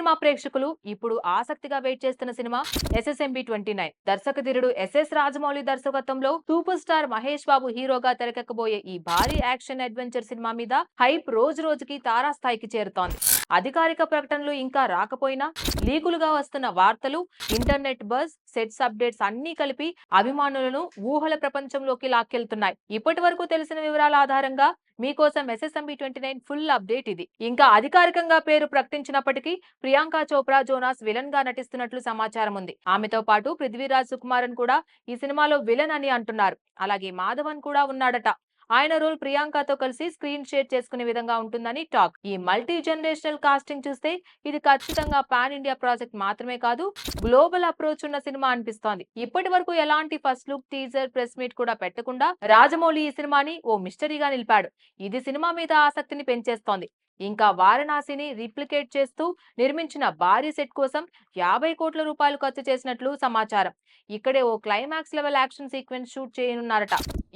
Cinema ప్రేక్షకులు ఇప్పుడు ఆసక్తిగా వెయిట్ చేస్తున్న సినిమా ఎస్ఎస్ఎంబి 29. దర్శకధీరుడు ఎస్ఎస్ రాజమౌళి దర్శకత్వంలో సూపర్ స్టార్ మహేష్ బాబు హీరోగా తెరకెక్కబోయే ఈ భారీ యాక్షన్ అడ్వెంచర్ సినిమా మీద హైప్ రోజు రోజుకి తారాస్థాయికి చేరుతోంది. అధికారిక ప్రకటనలు ఇంకా రాకపోయినా లీకులుగా వస్తున్న వార్తలు, ఇంటర్నెట్ బజ్, సెట్స్ అప్డేట్స్ అన్ని కలిపి అభిమానులను ఊహల ప్రపంచంలోకి లాక్కెళ్తున్నాయి. ఇప్పటి వరకు తెలిసిన వివరాల ఆధారంగా మీకోసం ఎస్ఎస్ఎంబి 29 ఫుల్ అప్డేట్ ఇది. ఇంకా అధికారికంగా పేరు ప్రకటించినప్పటికీ ప్రియాంక చోప్రా జోనాస్ విలన్ గా నటిస్తున్నట్లు సమాచారం ఉంది. ఆమెతో పాటు పృథ్వీరాజ్ సుకుమారన్ కూడా ఈ సినిమాలో విలన్ అని అంటున్నారు. అలాగే మాధవన్ కూడా ఉన్నాడట. ఆయన రోల్ ప్రియాంకతో కలిసి స్క్రీన్ షేర్ చేసుకునే విధంగా ఉంటుందని టాక్. ఈ మల్టీ జనరేషనల్ కాస్టింగ్ చూస్తే ఇది ఖచ్చితంగా పాన్ ఇండియా ప్రాజెక్ట్ మాత్రమే కాదు, గ్లోబల్ అప్రోచ్ ఉన్న సినిమా అనిపిస్తోంది. ఇప్పటి వరకు ఎలాంటి first look, teaser, press meet కూడా పెట్టకుండా రాజమౌళి ఈ సినిమాని ఓ మిస్టరీగా నిలిపాడు. ఇది సినిమా మీద ఆసక్తిని పెంచేస్తోంది. ఇంకా వారణాసిని రిప్లికేట్ చేస్తూ నిర్మించిన భారీ సెట్ కోసం 50 కోట్ల రూపాయలు ఖర్చు చేసినట్లు సమాచారం. ఇక్కడే ఓ climax level action sequence shoot చేయనున్నారట.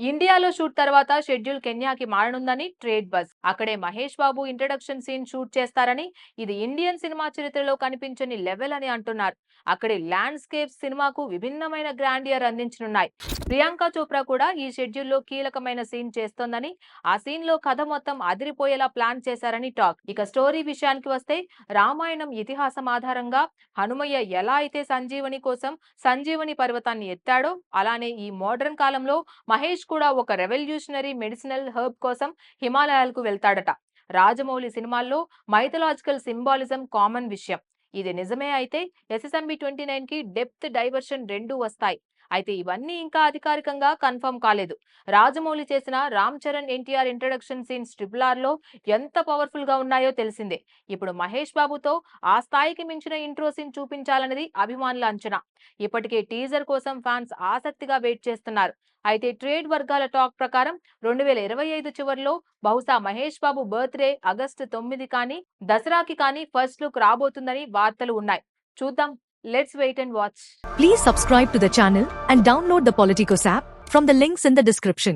ఇండియాలో షూట్ తర్వాత షెడ్యూల్ కెన్యాకి మారనుందని ట్రేడ్ బజ్. అక్కడే Mahesh Babu introduction scene shoot చేస్తారని, ఇది ఇండియన్ సినిమా చరిత్రలో కనిపించని లెవెల్ అని అంటున్నారు. అక్కడి ల్యాండ్స్కేప్స్ సినిమాకు విభిన్నమైన గ్రాండియర్ అందించనున్నాయి. ప్రియాంక చోప్రా కూడా ఈ షెడ్యూల్లో కీలకమైన సీన్ చేస్తోందని, ఆ సీన్ లో కథ మొత్తం అదిరిపోయేలా ప్లాన్ చేశారని టాక్. ఇక స్టోరీ విషయానికి వస్తే రామాయణం ఇతిహాసం ఆధారంగా హనుమయ్య ఎలా అయితే సంజీవని కోసం సంజీవని పర్వతాన్ని ఎత్తాడో, అలానే ఈ మోడర్న్ కాలంలో మహేష్ కూడా ఒక రెవల్యూషనరీ మెడిసినల్ హర్బ్ కోసం హిమాలయాలకు వెళ్తాడట. రాజమౌళి సినిమాల్లో మైథలాజికల్ సింబాలిజం కామన్ విషయం. ఇది నిజమే అయితే ఎస్ఎస్ఎంబి 29 కి డెప్త్, డైవర్షన్ రెండూ వస్తాయి. అయితే ఇవన్నీ ఇంకా అధికారికంగా కన్ఫర్మ్ కాలేదు. రాజమౌళి చేసిన Ram Charan NTR introduction scenes RRR లో ఎంత పవర్ఫుల్ గా ఉన్నాయో తెలిసిందే. ఇప్పుడు మహేష్ బాబుతో ఆ స్థాయికి మించిన ఇంట్రో సీన్ చూపించాలన్నది అభిమానుల అంచనా. ఇప్పటికే టీజర్ కోసం ఫ్యాన్స్ ఆసక్తిగా వెయిట్ చేస్తున్నారు. అయితే ట్రేడ్ వర్గాల టాక్ ప్రకారం 2025 చివరిలో బహుశా మహేష్ బాబు బర్త్డే ఆగస్టు 9 కానీ దసరాకి కానీ ఫస్ట్ లుక్ రాబోతుందని వార్తలు ఉన్నాయి. చూద్దాం. Let's wait and watch. Please subscribe to the channel and download the Politicos app from the links in the description.